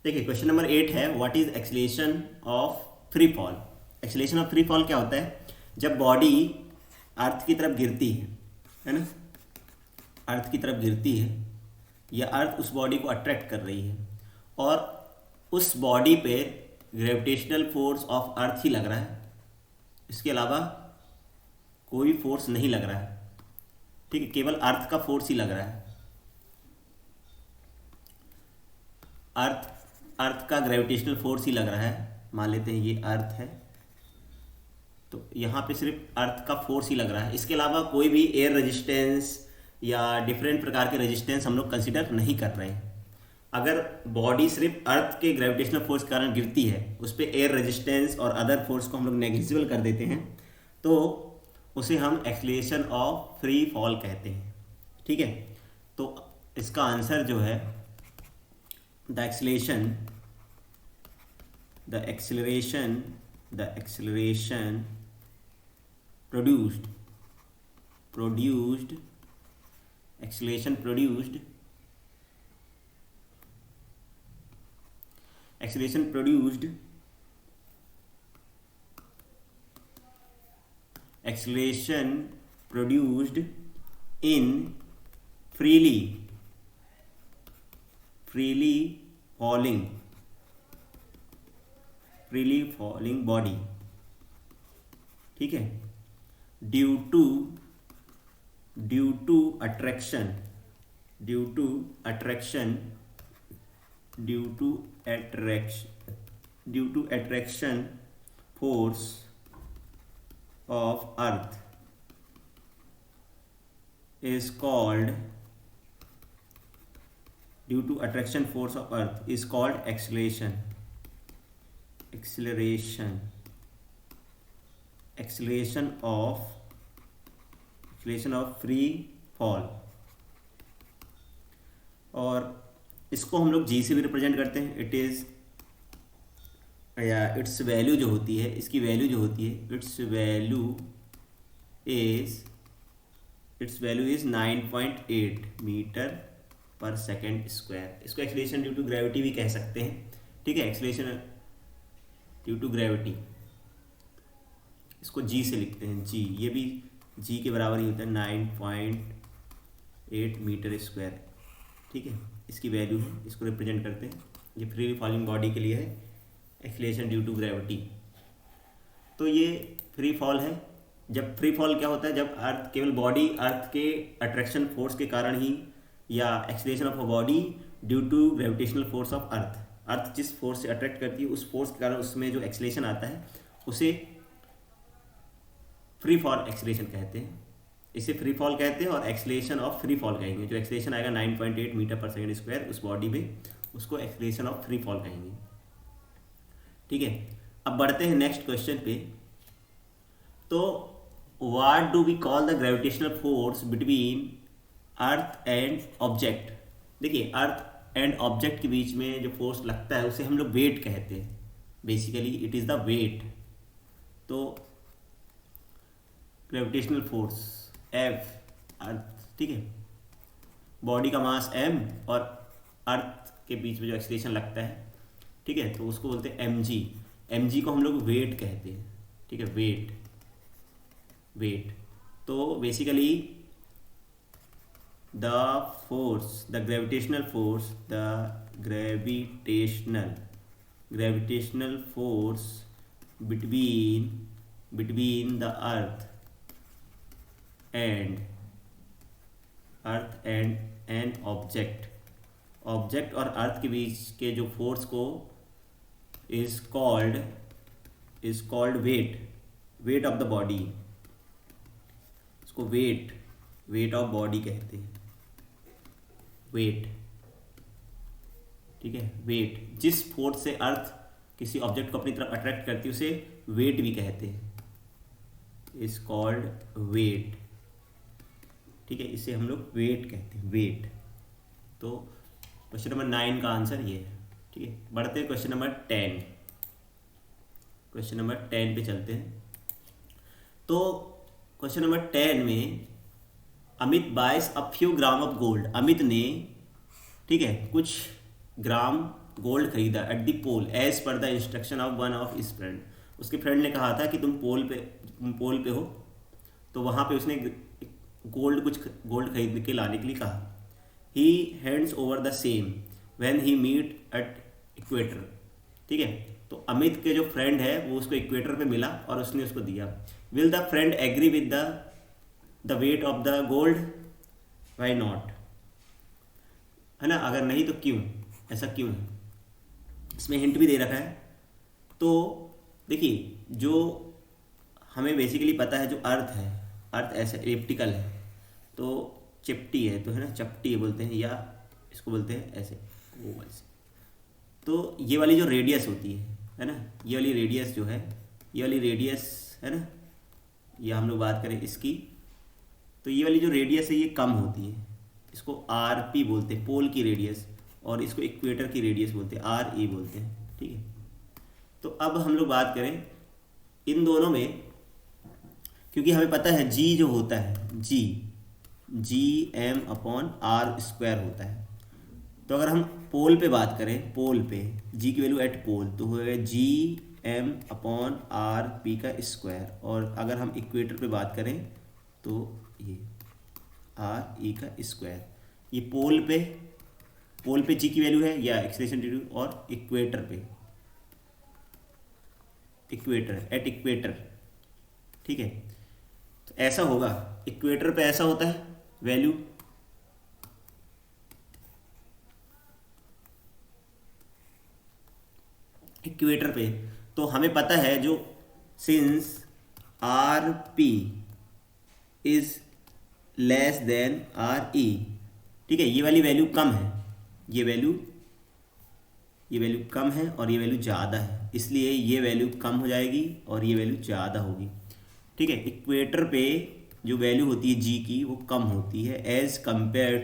देखिए question number 8 है, what is acceleration of free fall. Acceleration of free fall क्या होता है? जब बॉडी अर्थ की तरफ गिरती है ना, अर्थ की तरफ गिरती है या अर्थ उस बॉडी को अट्रैक्ट कर रही है और उस बॉडी पे ग्रेविटेशनल फोर्स ऑफ अर्थ ही लग रहा है, इसके अलावा कोई फोर्स नहीं लग रहा है। ठीक है, केवल अर्थ का फोर्स ही लग रहा है। अर्थ अर्थ का ग्रेविटेशनल फोर्स ही लग रहा है। मान लेते हैं ये अर्थ है, तो यहाँ पे सिर्फ अर्थ का फोर्स ही लग रहा है, इसके अलावा कोई भी एयर रेजिस्टेंस या डिफरेंट प्रकार के रेजिस्टेंस हम लोग कंसिडर नहीं कर रहे हैं। अगर बॉडी सिर्फ अर्थ के ग्रेविटेशनल फोर्स के कारण गिरती है, उस पर एयर रेजिस्टेंस और अदर फोर्स को हम लोग नेग्लिजिबल कर देते हैं, तो उसे हम एक्सीलरेशन ऑफ फ्री फॉल कहते हैं। ठीक है, तो इसका आंसर जो है the acceleration produced acceleration produced in freely falling body, ठीक है, due to attraction force of earth is called acceleration of free fall। और इसको हम लोग जी से भी रिप्रेजेंट करते हैं। इट्स वैल्यू जो होती है, इसकी वैल्यू जो होती है, इट्स वैल्यू इज 9.8 मीटर पर सेकेंड स्क्वायर। इसको एक्सीलरेशन ड्यू टू ग्रेविटी भी कह सकते हैं। ठीक है, एक्सीलरेशन ड्यू टू ग्रेविटी, इसको जी से लिखते हैं, जी, ये भी जी के बराबर ही होता है, 9.8 मीटर स्क्वायर। ठीक है, इसकी वैल्यू है, इसको रिप्रेजेंट करते हैं। ये फ्री फॉलिंग बॉडी के लिए है एक्सीलरेशन ड्यू टू ग्रेविटी। तो ये फ्री फॉल है। जब फ्री फॉल क्या होता है? जब अर्थ, केवल बॉडी अर्थ के अट्रैक्शन फोर्स के कारण ही, या acceleration of a body due to gravitational force of earth जिस फोर्स से अट्रैक्ट करती है, उस फोर्स के कारण उसमें जो एक्सीलरेशन आता है उसे फ्री फॉल एक्सीलरेशन कहते हैं। इसे फ्री फॉल कहते हैं और एक्सीलरेशन ऑफ फ्री फॉल कहेंगे। जो एक्सीलरेशन आएगा 9.8 मीटर पर सेकेंड स्क्वायर उस बॉडी में, उसको एक्सीलरेशन ऑफ फ्री फॉल कहेंगे। ठीक है, अब बढ़ते हैं नेक्स्ट क्वेश्चन पे। तो what do we call the gravitational force between earth and object? देखिए, अर्थ एंड ऑब्जेक्ट के बीच में जो फोर्स लगता है उसे हम लोग वेट कहते हैं। Basically it is the weight. तो ग्रेविटेशनल फोर्स एफ, अर्थ, ठीक है, बॉडी का मास एम और अर्थ के बीच में जो एक्सीलरेशन लगता है, ठीक है, तो उसको बोलते हैं एम जी को हम लोग वेट कहते हैं। ठीक है, वेट। तो basically the gravitational force between the earth and an object और अर्थ के बीच के जो फोर्स को is called wait of the body. इसको वेट ऑफ बॉडी कहते हैं, वेट। ठीक है, वेट, जिस फोर्स से अर्थ किसी ऑब्जेक्ट को अपनी तरफ अट्रैक्ट करती है उसे वेट भी कहते हैं, इज कॉल्ड वेट। ठीक है, इसे हम लोग वेट कहते हैं, वेट। तो क्वेश्चन नंबर 9 का आंसर ये है। ठीक है, बढ़ते हैं क्वेश्चन नंबर 10। क्वेश्चन नंबर 10 पे चलते हैं। तो क्वेश्चन नंबर 10 में Amit buys a few gram of gold. Amit ने, ठीक है, कुछ ग्राम गोल्ड खरीदा at the pole as per the instruction of one of his friend. उसके फ्रेंड ने कहा था कि तुम पोल पे हो, तो वहाँ पे उसने कुछ गोल्ड खरीद के लाने के लिए कहा। He hands over the same when he meet at equator. ठीक है, तो अमित के जो फ्रेंड है वो उसको इक्वेटर पे मिला और उसने उसको दिया। Will the friend agree with the weight of the gold, why not, है ना। अगर नहीं तो क्यों, ऐसा क्यों है, इसमें हिंट भी दे रखा है। तो देखिए, जो हमें बेसिकली पता है, जो अर्थ है, अर्थ ऐसे एलिप्टिकल है, तो चिपटी है, तो है ना, चपटी बोलते हैं, या इसको बोलते हैं ऐसे ओवल से। तो ये वाली जो रेडियस होती है ना, ये वाली रेडियस जो है, ये वाली रेडियस है ना, ये हम लोग बात करें इसकी, तो ये वाली जो रेडियस है ये कम होती है, इसको आर पी बोलते हैं, पोल की रेडियस, और इसको इक्वेटर की रेडियस बोलते हैं, आर ई बोलते हैं। ठीक है, तो अब हम लोग बात करें इन दोनों में, क्योंकि हमें पता है जी जो होता है, G M upon R square होता है। तो अगर हम पोल पे बात करें, पोल पे जी की वैल्यू एट पोल, तो होगा G M upon R P का स्क्वायर। और अगर हम इक्वेटर पे बात करें तो ये आर ई का स्क्वायर। ये पोल पे जी की वैल्यू है, या एक्सलेशन ड्यू, और इक्वेटर पे, इक्वेटर एट इक्वेटर। ठीक है, तो ऐसा होगा, इक्वेटर पे ऐसा होता है वैल्यू, इक्वेटर पे। तो हमें पता है जो since R P is less than R E, ठीक है, ये वाली वैल्यू कम है, ये वैल्यू कम है और ये वैल्यू ज़्यादा है, इसलिए ये वैल्यू कम हो जाएगी और ये वैल्यू ज़्यादा होगी। ठीक है, इक्वेटर पे जो वैल्यू होती है जी की वो कम होती है एज कंपेयर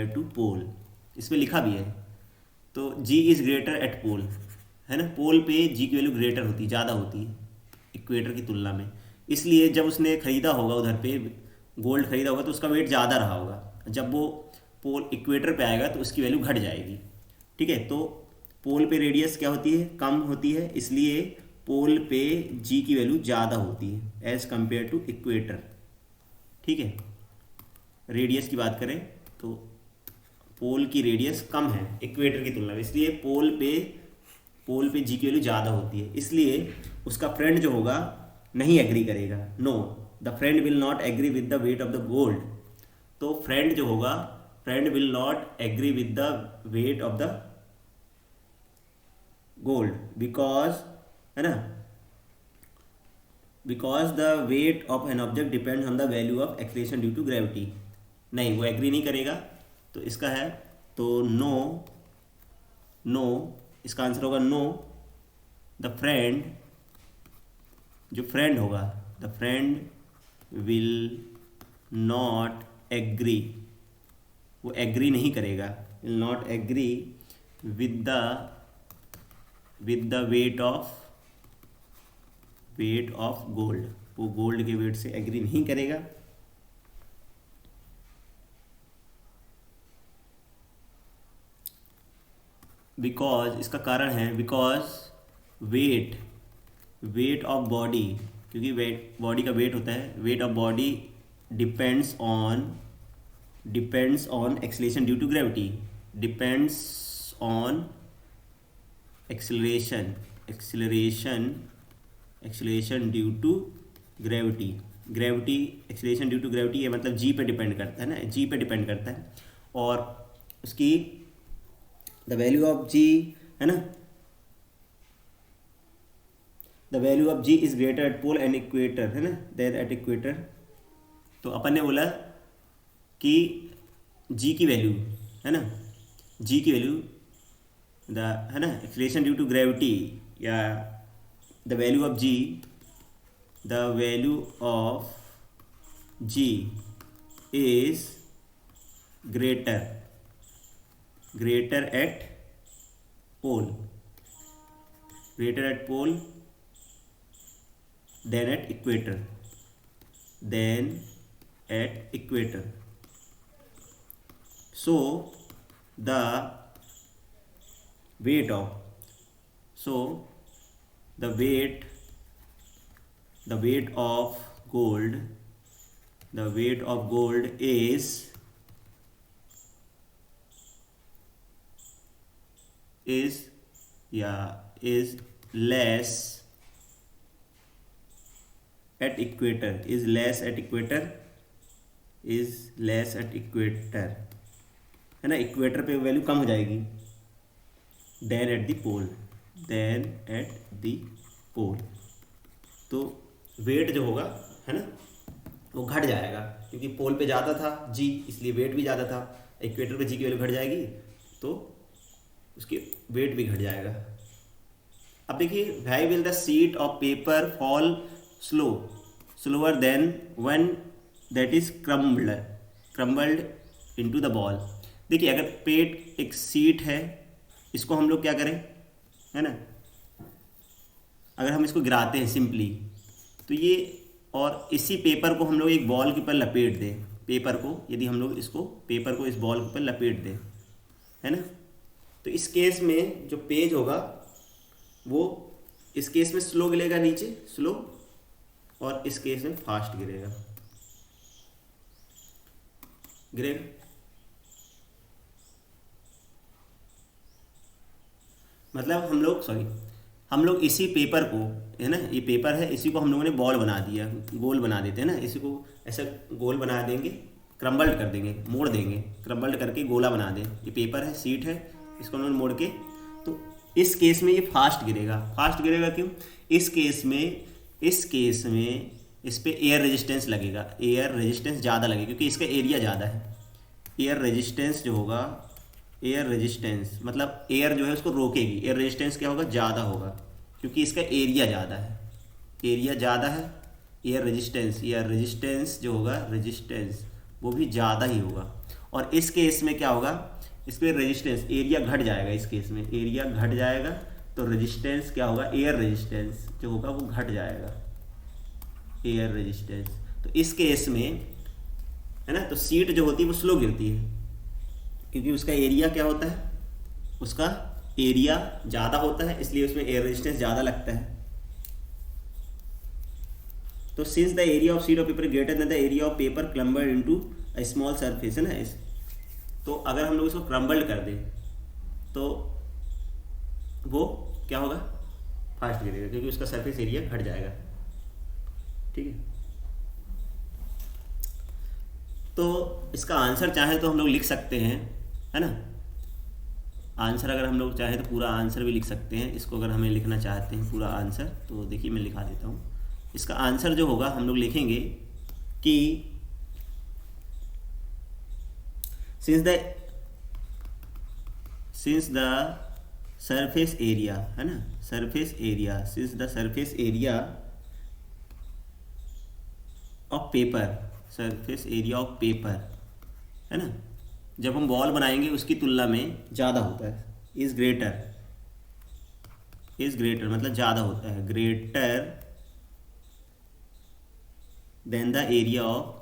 टू पोल, इसमें लिखा भी है। तो जी इज़ ग्रेटर एट पोल, है ना, पोल पे जी की वैल्यू ग्रेटर होती है, ज़्यादा होती है इक्वेटर की तुलना में। इसलिए जब उसने ख़रीदा होगा, उधर पे गोल्ड खरीदा होगा, तो उसका वेट ज़्यादा रहा होगा। जब वो पोल इक्वेटर पे आएगा तो उसकी वैल्यू घट जाएगी। ठीक है, तो पोल पे रेडियस क्या होती है, कम होती है, इसलिए पोल पे जी की वैल्यू ज़्यादा होती है एज़ कंपेयर टू इक्वेटर। ठीक है, रेडियस की बात करें तो पोल की रेडियस कम है इक्वेटर की तुलना में, इसलिए पोल पे जी की वैल्यू ज़्यादा होती है, इसलिए उसका फ्रेंड जो होगा नहीं एग्री करेगा। No, the friend will not agree with the weight of the gold. तो फ्रेंड जो होगा, friend will not agree with the weight of the gold, because, है ना, because the weight of an object depends on the value of acceleration due to gravity. नहीं, वो agree नहीं करेगा, तो इसका है, तो नो, इसका आंसर होगा नो, द फ्रेंड, जो फ्रेंड होगा, the friend will not agree, वो एग्री नहीं करेगा, will not agree with the weight of gold, वो गोल्ड के वेट से एग्री नहीं करेगा। बिकॉज, इसका कारण है, बिकॉज वेट ऑफ बॉडी, क्योंकि बॉडी का वेट होता है, weight of body depends on acceleration due to gravity, depends on acceleration due to gravity, acceleration due to gravity, ये मतलब जी पे डिपेंड करता है ना, जी पे डिपेंड करता है। और उसकी द वैल्यू ऑफ जी, है ना, the value of G is greater at pole and equator, है ना, देन एट इक्वेटर। तो अपन ने बोला कि जी की वैल्यू, है ना, जी की वैल्यू है ना, एक्सीलरेशन ड्यू टू ग्रेविटी, या the value of G is greater at pole than at equator, so the weight of, so the weight of gold, the weight of gold is less at equator, is less at equator, is less at equator, है ना, equator पे value कम हो जाएगी, then at the pole, then at the pole. तो weight जो होगा, है ना, वो घट जाएगा, क्योंकि पोल पे ज़्यादा था जी, इसलिए वेट भी ज़्यादा था। इक्वेटर पे जी की वैल्यू घट जाएगी तो उसकी वेट भी घट जाएगा। अब देखिए, why will the sheet of paper fall slower then when that is crumbled into the ball. देखिए, अगर पेट एक शीट है, इसको हम लोग क्या करें, है ना, अगर हम इसको गिराते हैं सिंपली, तो ये, और इसी पेपर को हम लोग एक बॉल के ऊपर लपेट दें, पेपर को, यदि हम लोग इसको पेपर को इस बॉल के ऊपर लपेट दें, है ना, तो इस केस में जो पेज होगा वो इस केस में स्लो गिरेगा नीचे, स्लो, और इस केस में फास्ट गिरेगा। मतलब हम लोग इसी पेपर को, है ना, ये पेपर है, इसी को हम लोगों ने बॉल बना दिया, गोल बना देते हैं ना, इसी को ऐसा गोल बना देंगे, क्रम्बल्ड कर देंगे, मोड़ देंगे, क्रम्बल्ड करके गोला बना दें। ये पेपर है, शीट है, इसको हम लोग मोड़ के, तो इस केस में ये फास्ट गिरेगा। फास्ट गिरेगा क्यों? इस केस में इस पे एयर रेजिस्टेंस लगेगा, एयर रेजिस्टेंस ज़्यादा लगेगा, क्योंकि इसका एरिया ज़्यादा है। एयर रेजिस्टेंस जो होगा, एयर रेजिस्टेंस मतलब एयर जो है उसको रोकेगी, एयर रेजिस्टेंस क्या होगा, ज़्यादा होगा, क्योंकि इसका एरिया ज़्यादा है, एरिया ज़्यादा है। एयर रेजिस्टेंस जो होगा, रेजिस्टेंस वो भी ज़्यादा ही होगा। और इस केस में क्या होगा, इस पर रेजिस्टेंस, एरिया घट जाएगा, इस केस में एरिया घट जाएगा, तो रेजिस्टेंस क्या होगा, एयर रेजिस्टेंस जो होगा वो घट जाएगा, एयर रेजिस्टेंस। तो इस केस में, है ना, तो सीट जो होती है वो स्लो गिरती है, क्योंकि उसका एरिया क्या होता है, उसका एरिया ज़्यादा होता है, इसलिए उसमें एयर रेजिस्टेंस ज़्यादा लगता है। तो since the area of sheet of paper greater than the area of paper crumbled into a small surface, है ना, तो अगर हम लोग इसको क्रम्बल्ड कर दें तो वो क्या होगा, फास्ट गिरेगा, क्योंकि उसका सरफेस एरिया घट जाएगा। ठीक है, तो इसका आंसर चाहे तो हम लोग लिख सकते हैं, है ना, आंसर अगर हम लोग चाहें तो पूरा आंसर भी लिख सकते हैं। इसको अगर हमें लिखना चाहते हैं पूरा आंसर, तो देखिए मैं लिखा देता हूँ। इसका आंसर जो होगा, हम लोग लिखेंगे कि सिंस द सरफेस एरिया, है ना, surface area, since the surface area of paper, surface area of paper, है ना, जब हम बॉल बनाएंगे उसकी तुलना में ज़्यादा होता है, इज़ ग्रेटर मतलब ज़्यादा होता है, greater than the area of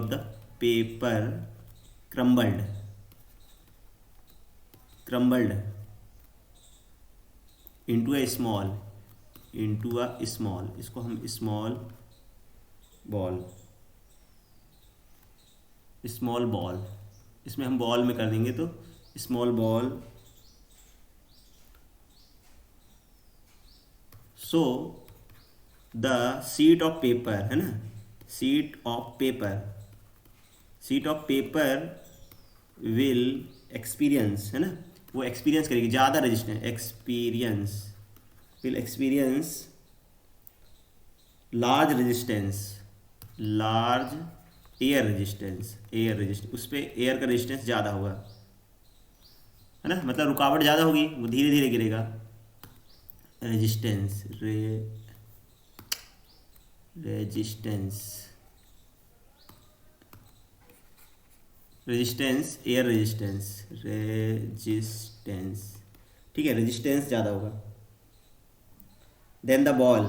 the paper crumbled into a small, इसको हम स्मॉल बॉल, इसमें हम बॉल में कर देंगे, तो small ball. So the sheet of paper, है ना, sheet of paper will experience, है ना, वो एक्सपीरियंस करेगी ज़्यादा resistance, will experience large air resistance, उस पर एयर का रेजिस्टेंस ज़्यादा होगा, है ना, मतलब रुकावट ज़्यादा होगी, वो धीरे धीरे गिरेगा। रेजिस्टेंस एयर रेजिस्टेंस, ठीक है, रेजिस्टेंस ज़्यादा होगा। Then the ball,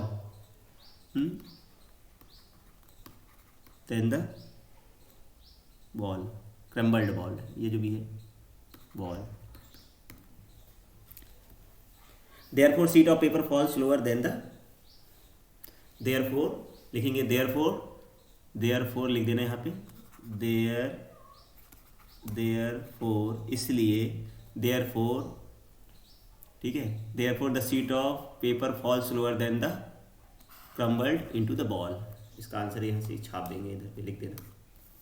then the ball, crumbled ball, ये जो भी है ball. Therefore sheet of paper falls lower than the, therefore लिखेंगे, देयरफॉर लिख देना यहाँ पे, देयरफॉर इसलिए, देयरफॉर, ठीक है, therefore the sheet of paper falls lower than the crumbled into the ball. इसका आंसर यहाँ से छाप देंगे, इधर पे लिख देना,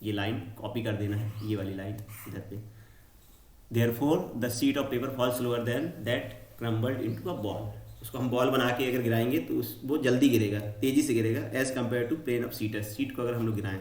ये लाइन कॉपी कर देना है, ये वाली लाइन इधर पे, therefore the sheet of paper falls lower than that crumbled into a ball. उसको हम बॉल बना के अगर गिराएंगे तो वो जल्दी गिरेगा, तेज़ी से गिरेगा, as compare to plane of sheet. Sheet को अगर हम लोग गिराएं